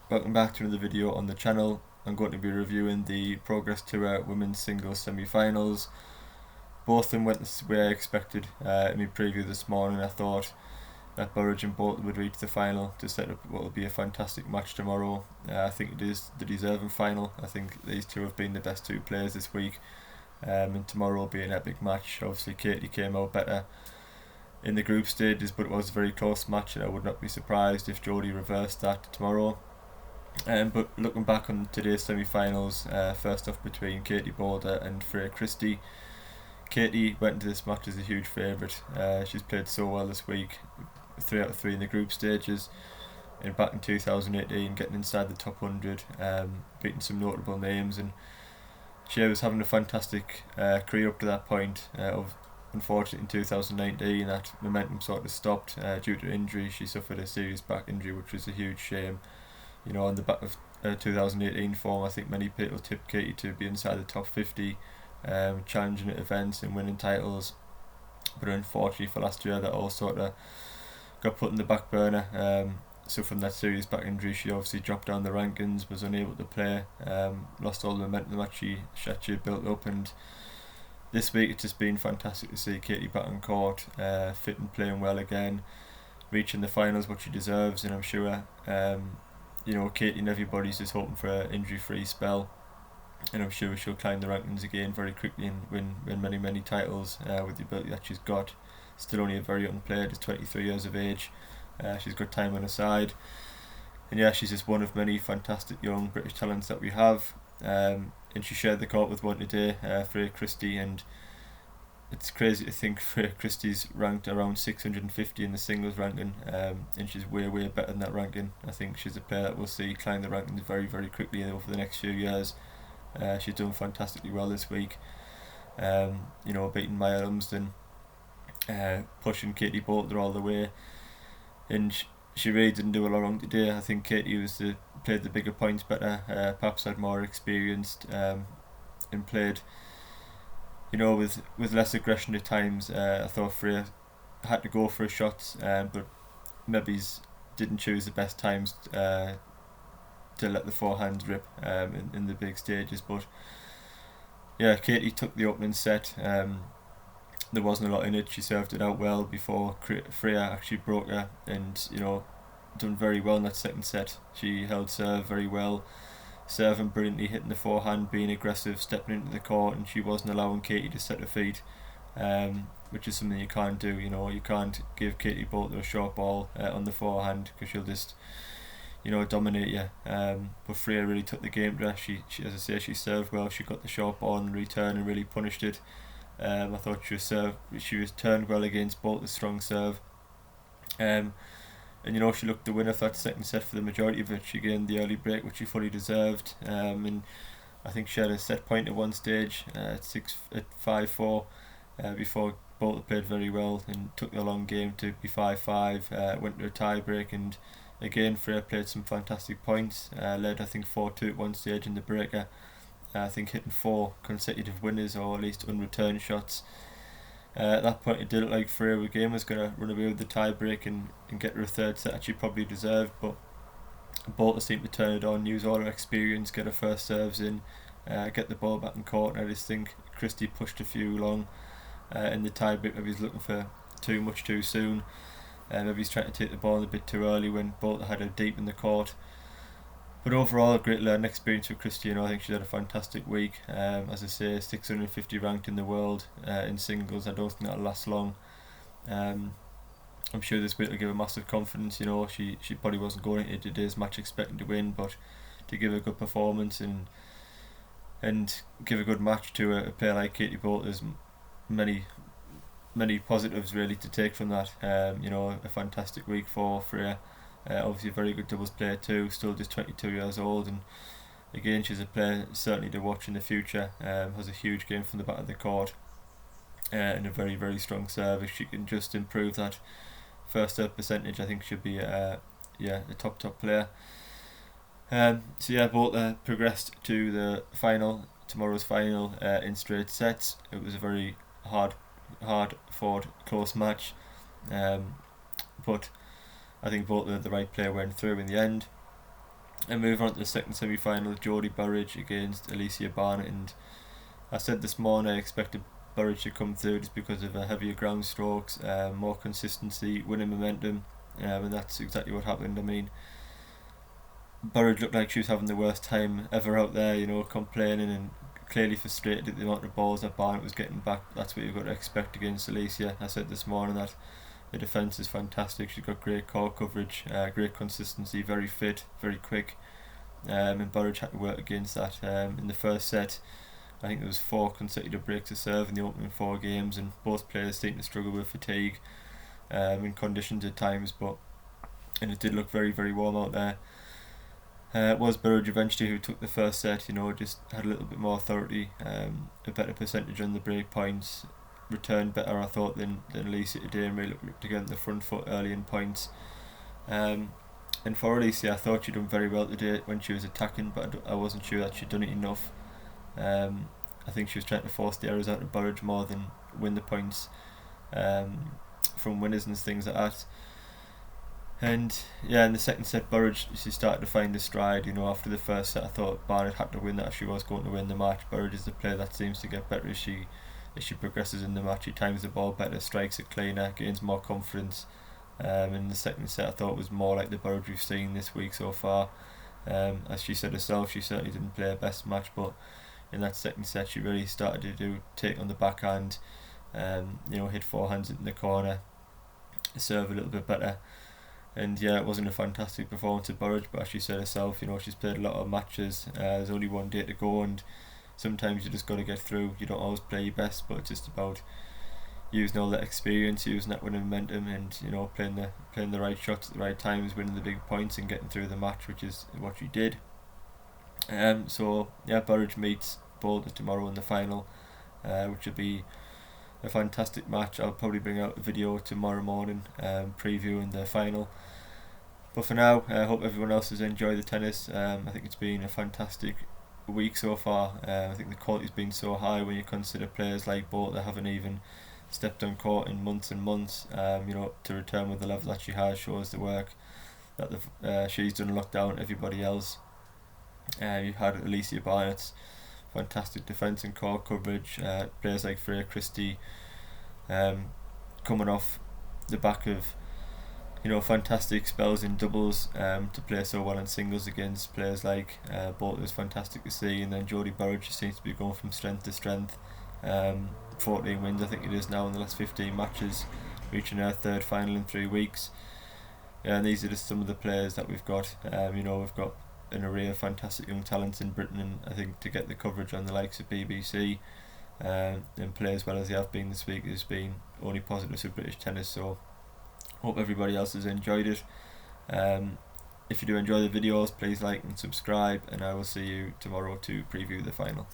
Welcome back to another video on the channel. I'm going to be reviewing the Progress Tour Women's Singles Semi-Finals. Both of them went the way I expected. In my preview this morning I thought that BURRAGE and BOULTER would reach the final to set up what will be a fantastic match tomorrow. I think it is the deserving final. I think these two have been the best two players this week, and tomorrow will be an epic match. Obviously Katie came out better in the group stages, but it was a very close match and I would not be surprised if Jodie reversed that tomorrow. But looking back on today's semi-finals, first off between Katie Boulder and Freya Christie, Katie went into this match as a huge favourite. She's played so well this week, 3 out of 3 in the group stages, and back in 2018 getting inside the top 100, beating some notable names, and she was having a fantastic career up to that point. Unfortunately in 2019 that momentum sort of stopped due to injury. She suffered a serious back injury, which was a huge shame. You know, on the back of 2018 form, I think many people tipped Katie to be inside the top 50, challenging at events and winning titles. But unfortunately for last year, that all sort of got put in the back burner. So from that serious back injury, she obviously dropped down the rankings, was unable to play, lost all the momentum that she had built up. And this week it's just been fantastic to see Katie back on court, fit and playing well again, reaching the finals, what she deserves. And I'm sure Katie and everybody's just hoping for an injury-free spell, and I'm sure she'll climb the rankings again very quickly and win many titles with the ability that she's got. Still only a very young player, just 23 years of age. She's got time on her side, and yeah, she's just one of many fantastic young British talents that we have. And she shared the court with one today, Freya Christie, and it's crazy to think Freya Christie's ranked around 650 in the singles ranking, and she's way better than that ranking. I think she's a player that we'll see climb the rankings very quickly over the next few years. She's done fantastically well this week, beating Maya Lumsden, pushing Katie Boulter all the way, and she really didn't do a lot wrong today. I think Katie played the bigger points better, perhaps had more experienced, and played with less aggression at times. I thought Freya had to go for her shots, but maybe didn't choose the best times to let the forehands rip in the big stages. But yeah, Katie took the opening set. There wasn't a lot in it. She served it out well before Freya actually broke her, and done very well in that second set. She held serve very well, serving brilliantly, hitting the forehand, being aggressive, stepping into the court, and she wasn't allowing Katie to set her feet, which is something you can't do. You can't give Katie Boulter a short ball on the forehand, because she'll just dominate you. But Freya really took the game to her. She, as I say, she served well. She got the short ball in return and really punished it. I thought she was turned well against Boulter's strong serve. And she looked to win off that second set for the majority of it. She gained the early break, which she fully deserved. And I think she had a set point at one stage at 5-4, before Boulter played very well and took the long game to be 5-5. Went to a tie break, and again Freya played some fantastic points. Led I think 4-2 at one stage in the breaker. I think hitting 4 consecutive winners, or at least unreturned shots. At that point it did look like Freya game was going to run away with the tie break and get her a third set that she probably deserved, but Boulter seemed to turn it on, use all her experience, get her first serves in, get the ball back in court. And I just think Christie pushed a few long in the tie break. Maybe he's looking for too much too soon. Maybe he's trying to take the ball a bit too early when Boulter had her deep in the court. But overall, a great learning experience for Christie. I think she's had a fantastic week. As I say, 650 ranked in the world in singles. I don't think that'll last long. I'm sure this week will give her massive confidence. She probably wasn't going into today's match expecting to win, but to give a good performance and give a good match to a player like Katie Boulter, there's many positives really to take from that. A fantastic week for Freya. Obviously a very good doubles player too, still just 22 years old, and again she's a player certainly to watch in the future. Has a huge game from the back of the court, and a very strong serve. If she can just improve that first serve percentage, I think she'll be a top player. Boulter progressed to the final, tomorrow's final, in straight sets. It was a very hard fought close match, but I think both the right player went through in the end. And move on to the second semi-final, Jodie Burrage against Alicia Barnett. And I said this morning I expected Burrage to come through just because of heavier ground strokes, more consistency, winning momentum, and that's exactly what happened. I mean, Burrage looked like she was having the worst time ever out there, complaining and clearly frustrated at the amount of balls that Barnett was getting back. That's what you've got to expect against Alicia. I said this morning that the defence is fantastic. She's got great court coverage, great consistency, very fit, very quick, and Burrage had to work against that. In the first set, I think there was 4 consecutive breaks of serve in the opening 4 games, and both players seemed to struggle with fatigue in conditions at times, and it did look very, very warm out there. It was Burrage eventually who took the first set, just had a little bit more authority, a better percentage on the break points, returned better I thought than Alicia today, and really looked to get on the front foot early in points. And for Alicia, I thought she'd done very well today when she was attacking, but I wasn't sure that she'd done it enough. I think she was trying to force the errors out of Burrage more than win the points from winners and things like that. And yeah, in the second set, Burrage, she started to find the stride. After the first set, I thought Barnett had to win that if she was going to win the match. Burrage is the player that seems to get better as she progresses in the match. She times the ball better, strikes it cleaner, gains more confidence. In the second set, I thought it was more like the Burrage we've seen this week so far. As she said herself, she certainly didn't play her best match, but in that second set, she really started to take on the backhand, hit forehands in the corner, serve a little bit better. And yeah, it wasn't a fantastic performance at Burrage, but as she said herself, she's played a lot of matches. There's only one day to go, and sometimes you just got to get through. You don't always play your best, but it's just about using all that experience, using that winning momentum, and playing the right shots at the right times, winning the big points, and getting through the match, which is what she did. So yeah, Burrage meets Boulter tomorrow in the final, which will be a fantastic match. I'll probably bring out a video tomorrow morning previewing the final. But for now, I hope everyone else has enjoyed the tennis. I think it's been a fantastic week so far. I think the quality's been so high when you consider players like Boulter haven't even stepped on court in months and months. To return with the level that she has shows the work that she's done locked down everybody else. You've had Alicia Barnett's fantastic defence and court coverage. Players like Freya Christie coming off the back of fantastic spells in doubles to play so well in singles against players like Boulter is fantastic to see, and then Jodie Burrage seems to be going from strength to strength. 14 wins I think it is now in the last 15 matches, reaching her third final in 3 weeks. And these are just some of the players that we've got. We've got an array of fantastic young talents in Britain, and I think to get the coverage on the likes of BBC and play as well as they have been this week has been only positive for British tennis. So hope everybody else has enjoyed it. If you do enjoy the videos, please like and subscribe, and I will see you tomorrow to preview the final.